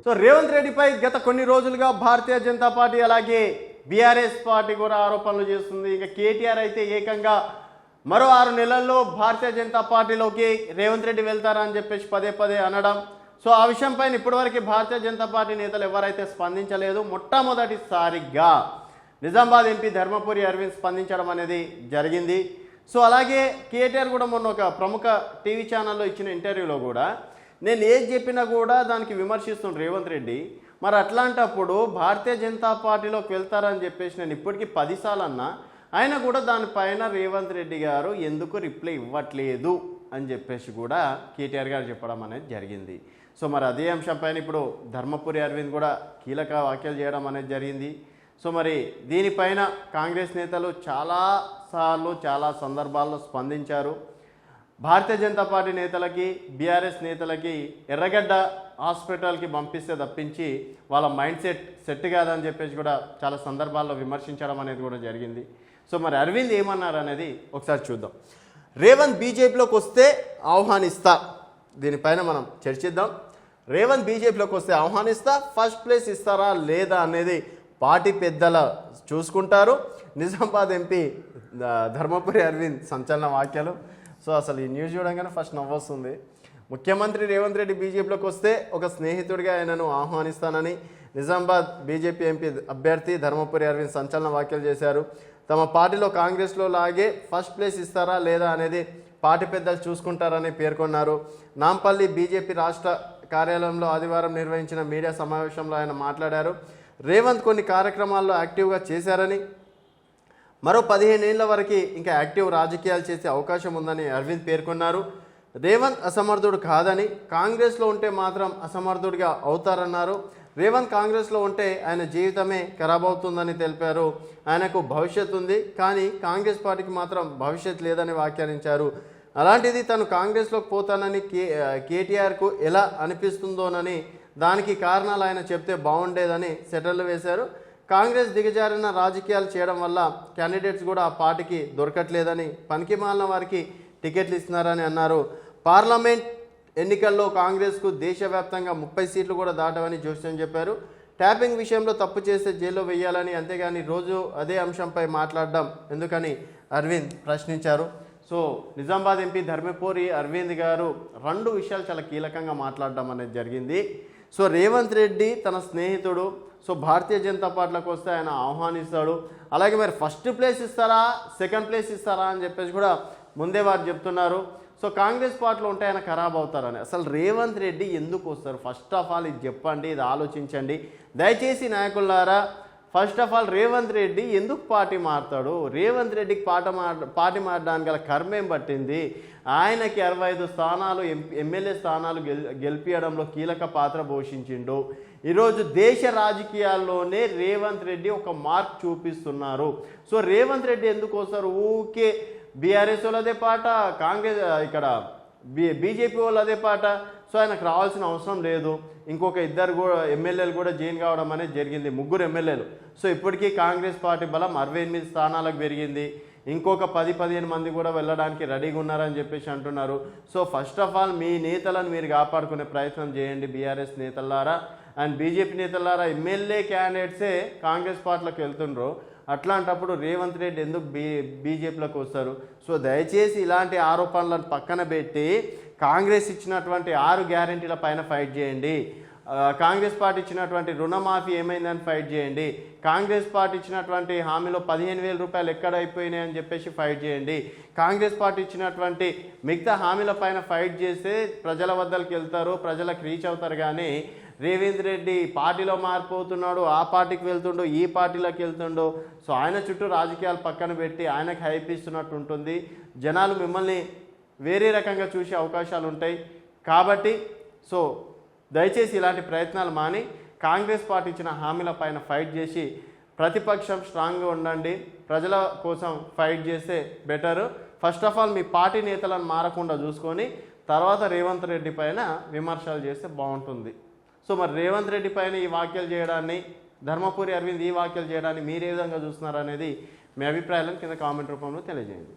So Revanth రెడ్డిపై గత కొన్ని రోజులుగా భారతీయ జనతా పార్టీ అలాగే బీఆర్ఎస్ పార్టీ కూడా ఆరోపణలు చేస్తుంది. ఇక కేటీఆర్ అయితే ఏకంగా మరో 6 నెలల్లో భారతీయ జనతా పార్టీలోకి రేవంత్ రెడ్డి వెళ్తారా అని చెప్పేసి పదే పదే అనడం. సో ఆ విషయంపైన ఇప్పటివరకు భారతీయ జనతా పార్టీ నేతలు ఎవరైతే స్పందించలేదు. మొట్టమొదటిసారిగా నిజామాబాద్ ఎంపీ ధర్మపురి అరవింద్ స్పందించడం అనేది జరిగింది. సో అలాగే కేటీఆర్ కూడా మొన్న ఒక ప్రముఖ టీవీ ఛానల్లో ఇచ్చిన ఇంటర్వ్యూలో కూడా నేను ఏది చెప్పినా కూడా దానికి విమర్శిస్తుండ్రు రేవంత్ రెడ్డి. మరి అట్లాంటప్పుడు భారతీయ జనతా పార్టీలోకి వెళ్తారని చెప్పేసి నేను ఇప్పటికీ 10 సార్లు అన్నా, ఆయన కూడా దానిపైన రేవంత్ రెడ్డి గారు ఎందుకు రిప్లై ఇవ్వట్లేదు అని చెప్పేసి కూడా కేటీఆర్ గారు చెప్పడం అనేది జరిగింది. సో మరి అదే అంశంపైన ఇప్పుడు ధర్మపురి అరవింద్ కూడా కీలక వ్యాఖ్యలు చేయడం అనేది జరిగింది. సో మరి దీనిపైన కాంగ్రెస్ నేతలు చాలాసార్లు చాలా సందర్భాల్లో స్పందించారు. భారతీయ జనతా పార్టీ నేతలకి బీఆర్ఎస్ నేతలకి ఎర్రగడ్డ హాస్పిటల్కి పంపిస్తే తప్పించి వాళ్ళ మైండ్ సెట్ కాదని చెప్పేసి కూడా చాలా సందర్భాల్లో విమర్శించడం అనేది కూడా జరిగింది. సో మరి అరవింద్ ఏమన్నారు అనేది ఒకసారి చూద్దాం. రేవంత్ బీజేపీలోకి వస్తే ఆహ్వానిస్తా, దీనిపైన మనం చర్చిద్దాం. రేవంత్ బీజేపీలోకి వస్తే ఆహ్వానిస్తా, ఫస్ట్ ప్లేస్ ఇస్తారా లేదా అనేది పార్టీ పెద్దల చూసుకుంటారు. నిజామాబాద్ ఎంపీ ధర్మపురి అరవింద్ సంచలన వ్యాఖ్యలు. సో అసలు ఈ న్యూస్ చూడంగానే ఫస్ట్ నవ్వొస్తుంది. ముఖ్యమంత్రి రేవంత్ రెడ్డి బీజేపీలోకి వస్తే ఒక స్నేహితుడిగా ఆయనను ఆహ్వానిస్తానని నిజామాబాద్ బీజేపీ ఎంపీ అభ్యర్థి ధర్మపురి అరవింద్ సంచలన వ్యాఖ్యలు చేశారు. తమ పార్టీలో కాంగ్రెస్లో లాగే ఫస్ట్ ప్లేస్ ఇస్తారా లేదా అనేది పార్టీ పెద్దలు చూసుకుంటారని పేర్కొన్నారు. నాంపల్లి బీజేపీ రాష్ట్ర కార్యాలయంలో ఆదివారం నిర్వహించిన మీడియా సమావేశంలో ఆయన మాట్లాడారు. రేవంత్ కొన్ని కార్యక్రమాల్లో యాక్టివ్గా చేశారని, మరో 15 ఏళ్ల వరకు ఇంకా యాక్టివ్ రాజకీయాలు చేసే అవకాశం ఉందని అరవింద్ పేర్కొన్నారు. రేవంత్ అసమర్థుడు కాదని, కాంగ్రెస్లో ఉంటే మాత్రం అసమర్థుడిగా అవుతారన్నారు. రేవంత్ కాంగ్రెస్లో ఉంటే ఆయన జీవితమే ఖరాబ్ అవుతుందని తెలిపారు. ఆయనకు భవిష్యత్తు ఉంది, కానీ కాంగ్రెస్ పార్టీకి మాత్రం భవిష్యత్ లేదని వ్యాఖ్యానించారు. అలాంటిది తను కాంగ్రెస్లోకి పోతానని కేటీఆర్కు ఎలా అనిపిస్తుందోనని, దానికి కారణాలు ఆయన చెప్తే బాగుండేదని సెటర్లు వేశారు. కాంగ్రెస్ దిగజారిన రాజకీయాలు చేయడం వల్ల క్యాండిడేట్స్ కూడా ఆ పార్టీకి దొరకట్లేదని, పనికి మాలిన వారికి టికెట్లు ఇస్తున్నారని అన్నారు. పార్లమెంట్ ఎన్నికల్లో కాంగ్రెస్కు దేశవ్యాప్తంగా 30 సీట్లు కూడా దాటవని జోస్యం చెప్పారు. ట్యాపింగ్ విషయంలో తప్పు చేస్తే జైల్లో వేయాలని, అంతేగాని రోజు అదే అంశంపై మాట్లాడడం ఎందుకని అరవింద్ ప్రశ్నించారు. సో నిజామాబాద్ ఎంపీ ధర్మపురి అరవింద్ గారు 2 విషయాలు చాలా కీలకంగా మాట్లాడడం అనేది జరిగింది. సో రేవంత్ రెడ్డి తన స్నేహితుడు, సో భారతీయ జనతా పార్టీలోకి వస్తే ఆయన ఆహ్వానిస్తాడు. అలాగే మరి ఫస్ట్ ప్లేస్ ఇస్తారా సెకండ్ ప్లేస్ ఇస్తారా అని చెప్పేసి కూడా ముందే వారు చెప్తున్నారు. సో కాంగ్రెస్ పార్టీలో ఉంటే ఆయన ఖరాబ్ అవుతారని. అసలు రేవంత్ రెడ్డి ఎందుకు వస్తారు? ఫస్ట్ ఆఫ్ ఆల్ ఇది చెప్పండి, ఇది ఆలోచించండి దయచేసి నాయకులారా. First of all Revanth Reddy ఎందుకు పార్టీ మారుతాడు? రేవంత్ రెడ్డికి పార్టీ మారడానికి గల కర్మేం పట్టింది? ఆయనకి 65 స్థానాలు ఎమ్మెల్యే స్థానాలు గెలిపించడంలో కీలక పాత్ర పోషించిండు. ఈరోజు దేశ రాజకీయాల్లోనే రేవంత్ రెడ్డి ఒక మార్క్ చూపిస్తున్నారు. సో రేవంత్ రెడ్డి ఎందుకు వస్తారు? ఊకే బీఆర్ఎస్ వాళ్ళు అదే పాట, కాంగ్రెస్ ఇక్కడ బీజేపీ వాళ్ళు అదే పాట. సో ఆయనకు రావాల్సిన అవసరం లేదు. ఇంకొక 2 కూడా ఎమ్మెల్యేలు కూడా జాయిన్ కావడం అనేది జరిగింది, 3 ఎమ్మెల్యేలు. సో ఇప్పటికీ కాంగ్రెస్ పార్టీ బలం 68 స్థానాలకు పెరిగింది. ఇంకొక 10-15 మంది కూడా వెళ్ళడానికి రెడీగా ఉన్నారని చెప్పేసి అంటున్నారు. సో ఫస్ట్ ఆఫ్ ఆల్ మీ నేతలను మీరు కాపాడుకునే ప్రయత్నం చేయండి బీఆర్ఎస్ నేతలారా అండ్ బీజేపీ నేతలారా. ఎమ్మెల్యే క్యాండిడేట్సే కాంగ్రెస్ పార్టీలోకి వెళ్తుండ్రు, అట్లాంటప్పుడు రేవంత్ రెడ్డి ఎందుకు బీజేపీలోకి వస్తారు? సో దయచేసి ఇలాంటి ఆరోపణలను పక్కన పెట్టి కాంగ్రెస్ ఇచ్చినటువంటి 6 గ్యారెంటీల పైన ఫైట్ చేయండి. కాంగ్రెస్ పార్టీ ఇచ్చినటువంటి రుణమాఫీ ఏమైందని ఫైట్ చేయండి. కాంగ్రెస్ పార్టీ ఇచ్చినటువంటి హామీలో 15,000 రూపాయలు ఎక్కడ అయిపోయినాయని చెప్పేసి ఫైట్ చేయండి. కాంగ్రెస్ పార్టీ ఇచ్చినటువంటి మిగతా హామీల పైన ఫైట్ చేస్తే ప్రజల వద్దకు వెళ్తారు, ప్రజలకు రీచ్ అవుతారు. కానీ రేవంత్ రెడ్డి పార్టీలో మారిపోతున్నాడు, ఆ పార్టీకి వెళ్తుండో ఈ పార్టీలోకి వెళ్తుండో. సో ఆయన చుట్టూ రాజకీయాలు పక్కన పెట్టి ఆయనకు హైప్ ఇస్తున్నట్టు ఉంటుంది. జనాలు మిమ్మల్ని వేరే రకంగా చూసే అవకాశాలు ఉంటాయి. కాబట్టి సో దయచేసి ఇలాంటి ప్రయత్నాలు మాని కాంగ్రెస్ పార్టీ ఇచ్చిన హామీల పైన ఫైట్ చేసి ప్రతిపక్షం స్ట్రాంగ్గా ఉండండి. ప్రజల కోసం ఫైట్ చేస్తే better. First of all me party నేతలను మారకుండా చూసుకొని తర్వాత రేవంత్ రెడ్డి పైన విమర్శలు చేస్తే బాగుంటుంది. సో మరి రేవంత్ రెడ్డి పైన ఈ వ్యాఖ్యలు చేయడాన్ని, ధర్మపురి అరవింద్ ఈ వ్యాఖ్యలు చేయడాన్ని మీరు ఏ విధంగా చూస్తున్నారు అనేది మీ అభిప్రాయాలను కింద కామెంట్ రూపంలో తెలియజేయండి.